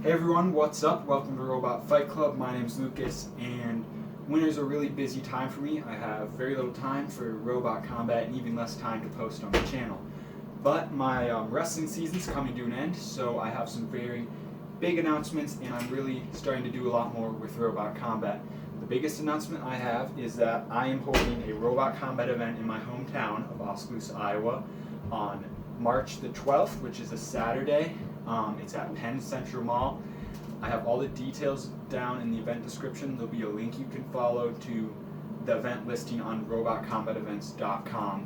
Hey everyone, what's up? Welcome to Robot Fight Club. My name's Lucas, and winter's a really busy time for me. I have very little time for robot combat and even less time to post on the channel. But my wrestling season's coming to an end, so I have some very big announcements, and I'm really starting to do a lot more with robot combat. The biggest announcement I have is that I am holding a robot combat event in my hometown of Oskaloosa, Iowa on March the 12th, which is a Saturday. It's at Penn Central Mall. I have all the details down in the event description. There'll be a link you can follow to the event listing on robotcombatevents.com.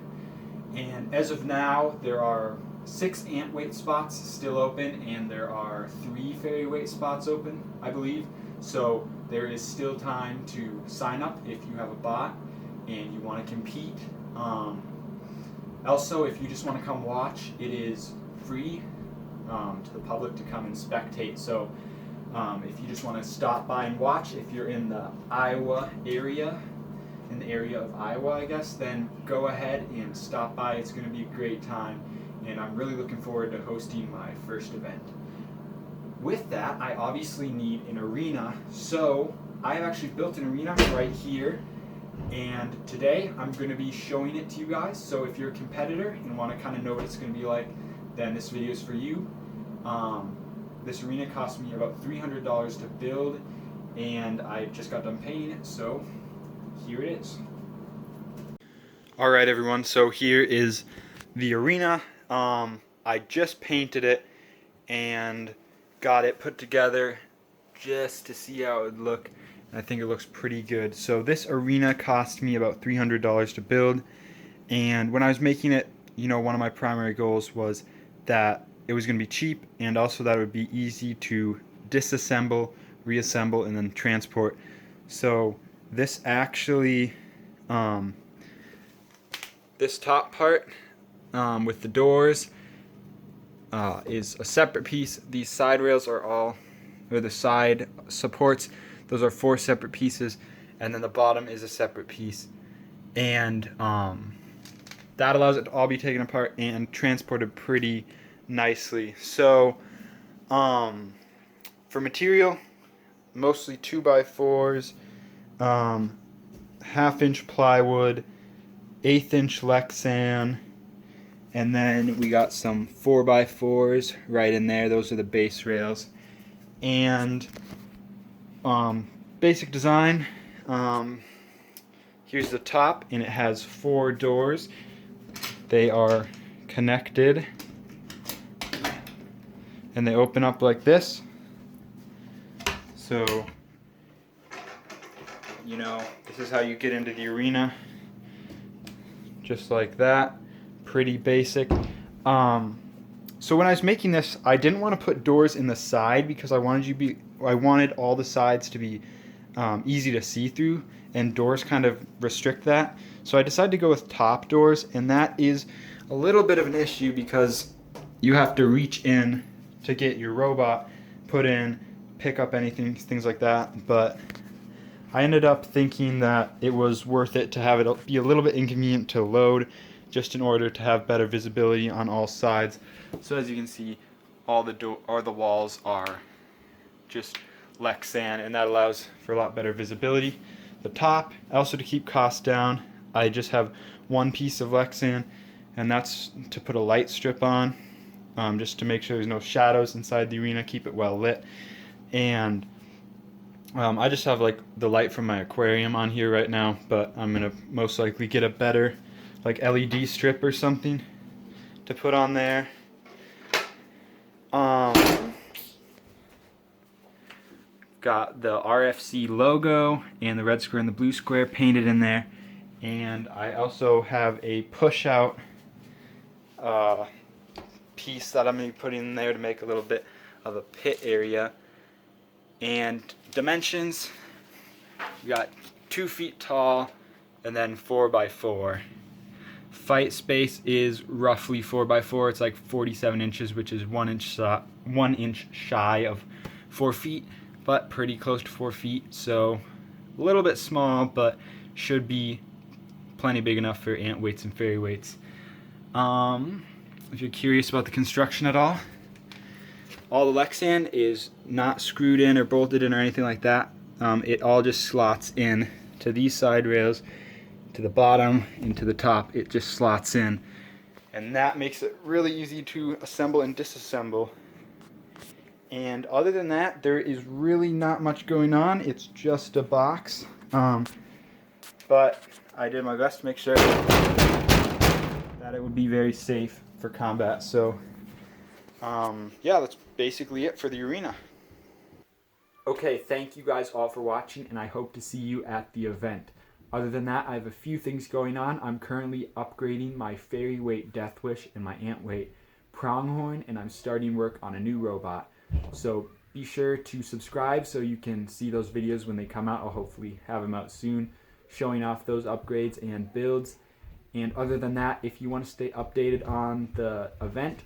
And as of now, there are 6 ant weight spots still open, and there are 3 fairy weight spots open, I believe. So there is still time to sign up if you have a bot and you want to compete. Also, if you just want to come watch, it is free to the public to come and spectate. So if you just want to stop by and watch, if you're in the Iowa area, in the area of Iowa, I guess, then go ahead and stop by. It's going to be a great time, and I'm really looking forward to hosting my first event. With that, I obviously need an arena, so I have actually built an arena right here, and today I'm going to be showing it to you guys. So if you're a competitor and want to kind of know what it's going to be like, then this video is for you. This arena cost me about $300 to build, and I just got done painting it, so here it is. Alright everyone, so here is the arena. I just painted it and got it put together just to see how it would look, and I think it looks pretty good. So this arena cost me about $300 to build, and when I was making it, you know, one of my primary goals was that it was going to be cheap, and also that it would be easy to disassemble, reassemble, and then transport. So this actually, this top part with the doors is a separate piece. These side rails are all, or the side supports, those are 4 separate pieces, and then the bottom is a separate piece. And that allows it to all be taken apart and transported pretty nicely. So for material, mostly 2x4s, 1/2-inch plywood, 1/8-inch Lexan, and then we got some 4x4s right in there. Those are the base rails. And basic design, here's the top, and it has 4 doors. They are connected, and they open up like this. So, you know, this is how you get into the arena, just like that. Pretty basic. So when I was making this, I didn't want to put doors in the side because I wanted all the sides to be easy to see through, and doors kind of restrict that. So I decided to go with top doors, and that is a little bit of an issue because you have to reach in to get your robot put in, pick up anything, things like that. But I ended up thinking that it was worth it to have it be a little bit inconvenient to load, just in order to have better visibility on all sides. So as you can see, all the walls are just Lexan, and that allows for a lot better visibility. The top, also to keep costs down, I just have 1 piece of Lexan, and that's to put a light strip on, just to make sure there's no shadows inside the arena, keep it well lit. And I just have like the light from my aquarium on here right now, but I'm gonna most likely get a better like LED strip or something to put on there. Got the RFC logo and the red square and the blue square painted in there, and I also have a push out piece that I'm going to be putting in there to make a little bit of a pit area. And dimensions, we got 2 feet tall and then 4x4. Fight space is roughly 4x4. It's like 47 inches, which is 1 inch shy of 4 feet, but pretty close to 4 feet. So a little bit small, but should be plenty big enough for ant weights and fairy weights. If you're curious about the construction at all, all the Lexan is not screwed in or bolted in or anything like that. It all just slots in to these side rails, to the bottom, and to the top. It just slots in. And that makes it really easy to assemble and disassemble. And other than that, there is really not much going on. It's just a box. But I did my best to make sure that it would be very safe for combat. So yeah, that's basically it for the arena. Okay, thank you guys all for watching, and I hope to see you at the event. Other than that, I have a few things going on. I'm currently upgrading my fairy weight Death Wish and my ant weight Pronghorn, and I'm starting work on a new robot. So be sure to subscribe so you can see those videos when they come out. I'll hopefully have them out soon, showing off those upgrades and builds. And other than that, if you want to stay updated on the event,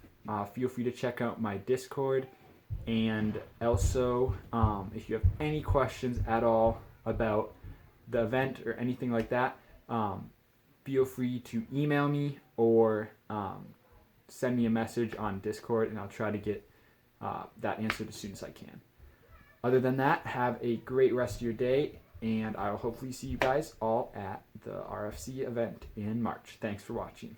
feel free to check out my Discord. And also, if you have any questions at all about the event or anything like that, feel free to email me or send me a message on Discord, and I'll try to get that answered as soon as I can. Other than that, have a great rest of your day, and I will hopefully see you guys all at the RFC event in March. Thanks for watching.